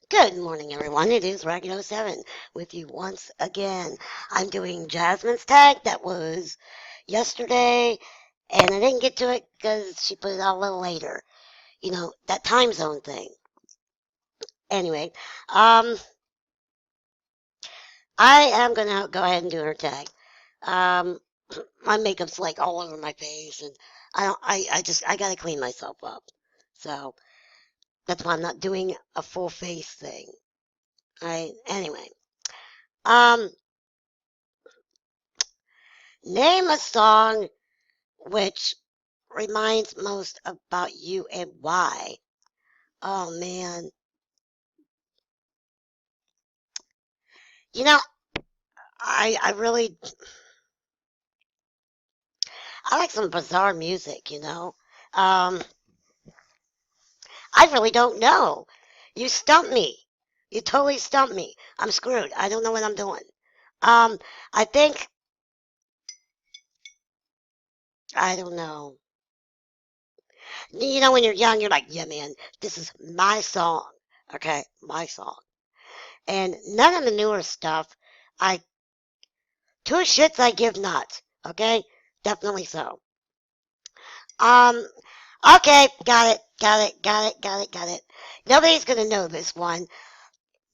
Good morning, everyone. It is Ragged07 with you once again. I'm doing Jasmine's tag that was yesterday, and I didn't get to it because she put it out a little later. You know, that time zone thing. Anyway, um, I am going to go ahead and do her tag. Um, my makeup's like all over my face, and I got to clean myself up. So that's why I'm not doing a full face thing. Right? Anyway, um, name a song which reminds most about you and why? Oh man. You know, I really I like some bizarre music, you know. Um I really don't know. You stumped me. You totally stumped me. I'm screwed. I don't know what I'm doing. Um I think I don't know. You know when you're young you're like, "Yeah, man, this is my song." Okay? My song. And none of the newer stuff I two shits I give not. Okay? Definitely so. Um, okay, got it. Nobody's gonna know this one,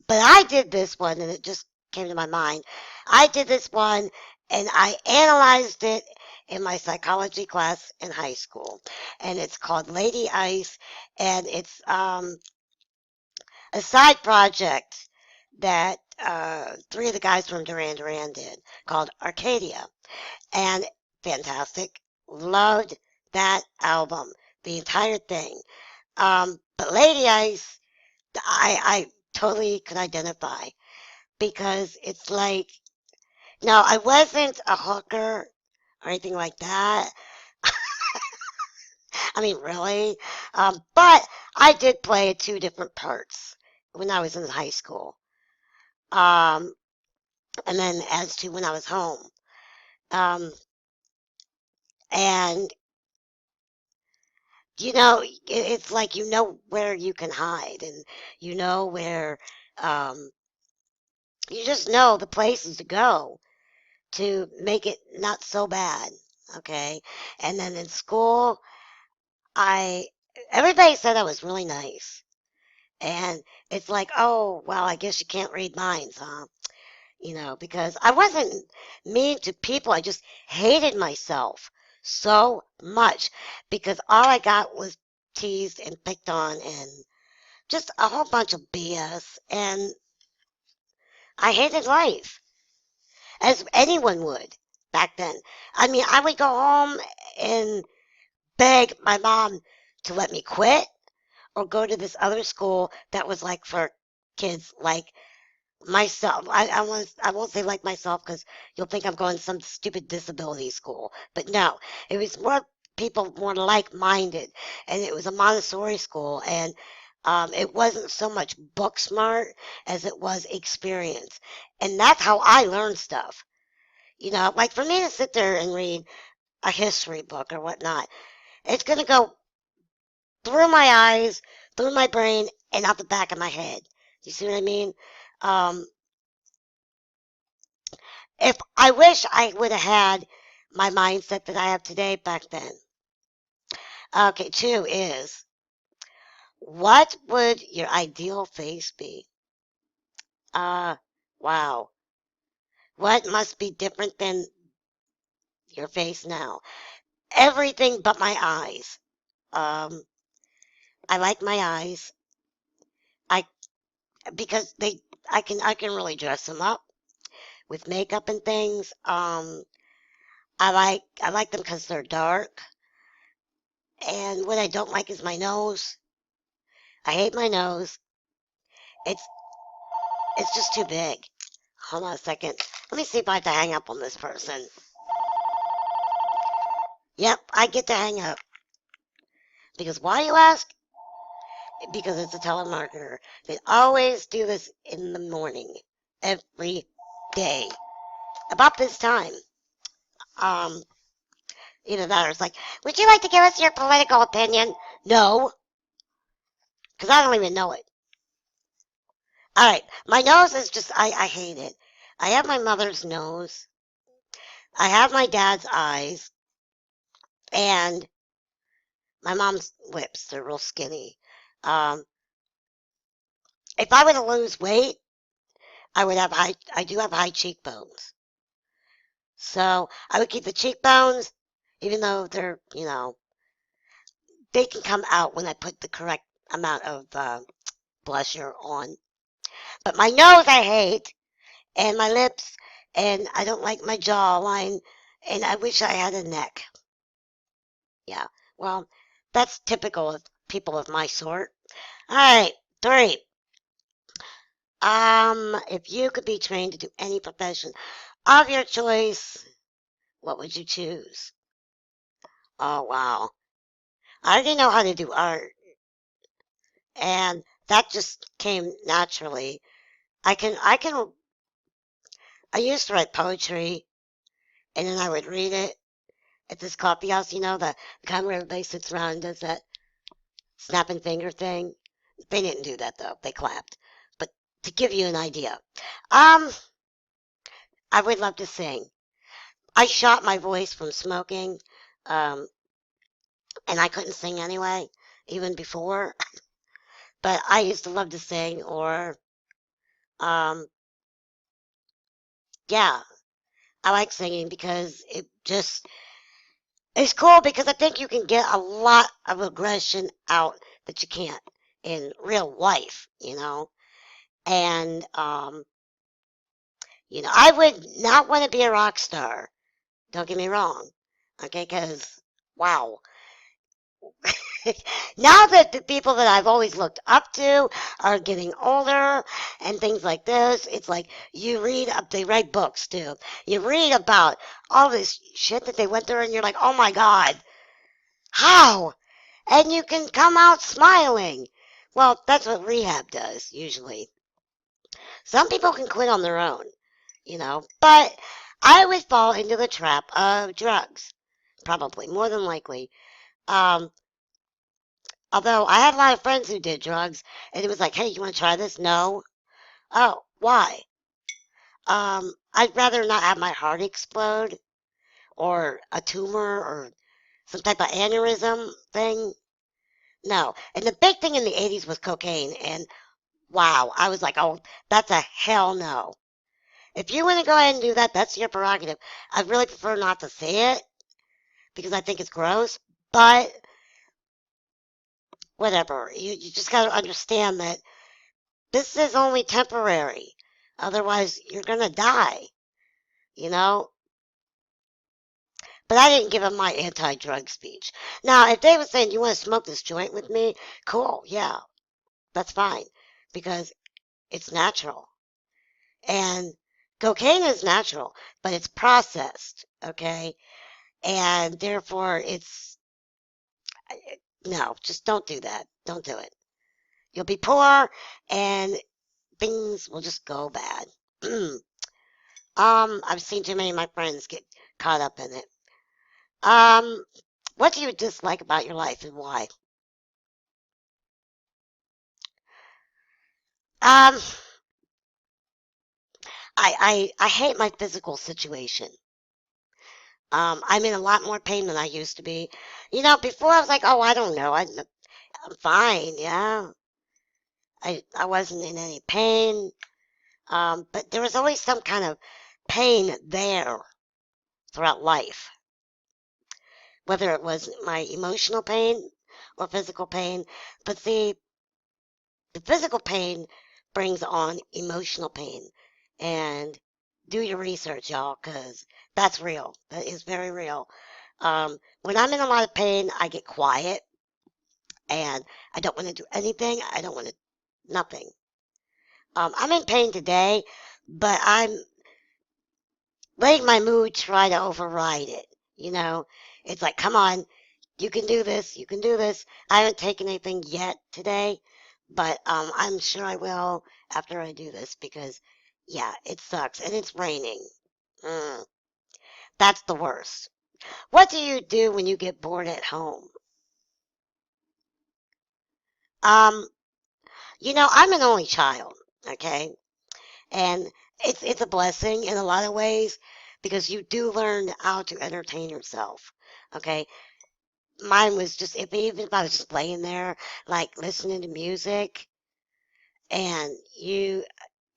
but I did this one and it just came to my mind. I did this one and I analyzed it in my psychology class in high school. And it's called Lady Ice, and it's a side project that three of the guys from Duran Duran did called Arcadia. And fantastic. Loved that album, the entire thing. But Lady Ice, I totally could identify because it's like, no, I wasn't a hooker or anything like that. I mean, really. But I did play two different parts when I was in high school. Um, and then as to when I was home. Um, and it's like you know where you can hide, and you know where, um, you just know the places to go to make it not so bad. Okay. And then in school, I, everybody said I was really nice. And it's like, oh, well, I guess you can't read minds, huh? Because I wasn't mean to people. I just hated myself so much because all I got was teased and picked on and just a whole bunch of BS. And I hated life, as anyone would back then. I mean, I would go home and beg my mom to let me quit or go to this other school that was like for kids like myself. I won't say like myself because you'll think I'm going to some stupid disability school. But no, it was more people more like-minded, and it was a Montessori school, and it wasn't so much book smart as it was experience, and that's how I learned stuff. Like for me to sit there and read a history book or whatnot, it's gonna go through my eyes, through my brain, and out the back of my head. You see what I mean? Um, if I wish I would have had my mindset that I have today back then. Okay, two is what would your ideal face be? Uh, wow. What must be different than your face now? Everything but my eyes. Um, I like my eyes. I because I can really dress them up with makeup and things. I like them because they're dark. And what I don't like is my nose. I hate my nose. It's it's just too big. Hold on a second. Let me see if I have to hang up on this person. Yep, I get to hang up. Because why, you ask? Because it's a telemarketer. They always do this in the morning. Every day. About this time. Um, Either that or it's like, would you like to give us your political opinion? No, because I don't even know it. All right, my nose is just, I hate it. I have my mother's nose. I have my dad's eyes. And my mom's lips. They're real skinny. Um, if I were to lose weight, I do have high cheekbones. So I would keep the cheekbones, even though they can come out when I put the correct amount of blusher on. But my nose I hate, and my lips, and I don't like my jawline, and I wish I had a neck. Yeah, well, that's typical of people of my sort. All right, three. If you could be trained to do any profession of your choice, what would you choose? Oh, wow. I already know how to do art, and that just came naturally. I used to write poetry, and then I would read it at this coffee house, the kind where everybody sits around and does that snapping finger thing. They didn't do that, though. They clapped. But to give you an idea, um, I would love to sing. I shot my voice from smoking. Um, and I couldn't sing anyway, even before. But I used to love to sing, or um, yeah, I like singing because it's cool because I think you can get a lot of aggression out that you can't in real life, And I would not want to be a rock star. Don't get me wrong, okay? Because wow, now that the people that I've always looked up to are getting older and things like this, it's like they write books too. You read about all this shit that they went through and you're like, oh my God, how? And you can come out smiling. Well, that's what rehab does usually. Some people can quit on their own, but I would fall into the trap of drugs, probably, more than likely. Um, Although I had a lot of friends who did drugs, and it was like, hey, you want to try this? No. Oh, why? I'd rather not have my heart explode or a tumor or some type of aneurysm thing. No. And the big thing in the 80s was cocaine, and wow, I was like, oh, that's a hell no. If you want to go ahead and do that, that's your prerogative. I'd really prefer not to see it because I think it's gross, but whatever. You just got to understand that this is only temporary. Otherwise, you're going to die, you know? But I didn't give them my anti drug speech. Now, if they were saying, you want to smoke this joint with me? Cool, yeah, that's fine. Because it's natural. And cocaine is natural, but it's processed, okay? And therefore, no, just don't do that. Don't do it. You'll be poor and things will just go bad. I've seen too many of my friends get caught up in it. Um, what do you dislike about your life and why? Um, I hate my physical situation. I'm in a lot more pain than I used to be. Before I was like, oh, I don't know, I'm fine, yeah. I wasn't in any pain. But there was always some kind of pain there throughout life, whether it was my emotional pain or physical pain. But see, the physical pain brings on emotional pain. And do your research, y'all, because that's real. That is very real. When I'm in a lot of pain, I get quiet and I don't want to do anything. I don't want to, nothing. I'm in pain today, but I'm letting my mood try to override it. You know, it's like, come on, you can do this. You can do this. I haven't taken anything yet today, but I'm sure I will after I do this because, yeah, it sucks and it's raining. Mm, that's the worst. What do you do when you get bored at home? Um, I'm an only child. Okay, and it's a blessing in a lot of ways because you do learn how to entertain yourself. Okay, mine was just if even if I was just laying there like listening to music and you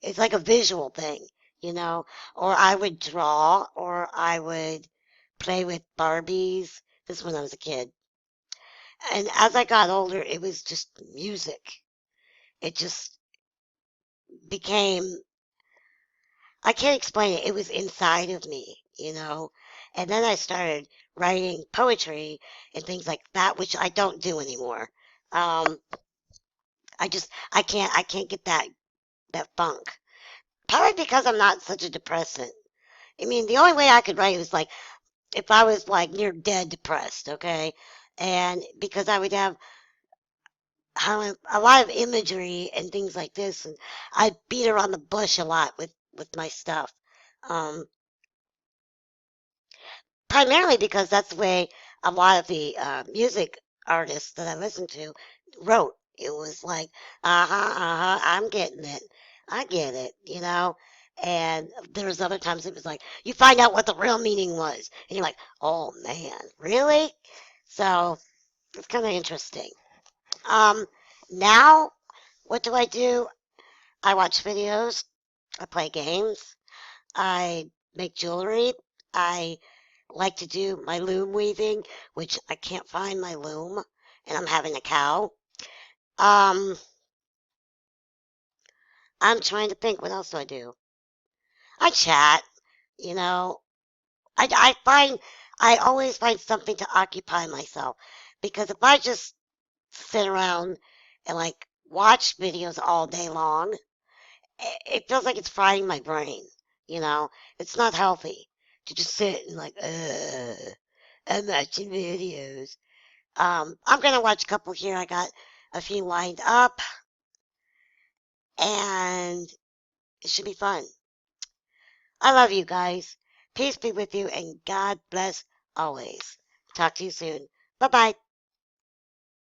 it's like a visual thing, you know, or I would draw or I would play with Barbies. This is when I was a kid. And as I got older, it was just music. It just became, I can't explain it. It was inside of me, you know. And then I started writing poetry and things like that, which I don't do anymore. Um, I can't get that funk. Probably because I'm not such a depressant. I mean, the only way I could write was like if I was like near dead depressed, okay? And because I would have a lot of imagery and things like this, and I beat around the bush a lot with my stuff. Um, Primarily because that's the way a lot of the music artists that I listened to wrote. It was like, I'm getting it. I get it, you know? And there was other times it was like, you find out what the real meaning was. And you're like, oh man, really? So it's kind of interesting. Um, Now, what do I do? I watch videos. I play games. I make jewelry. I like to do my loom weaving, which I can't find my loom, and I'm having a cow. Um, I'm trying to think, what else do I do? I chat, you know. I find I always find something to occupy myself because if I just sit around and like watch videos all day long, it feels like it's frying my brain, you know. It's not healthy to just sit and like, I'm watching videos. I'm gonna watch a couple here. I got a few lined up, and it should be fun. I love you guys. Peace be with you, and God bless always. Talk to you soon. Bye bye.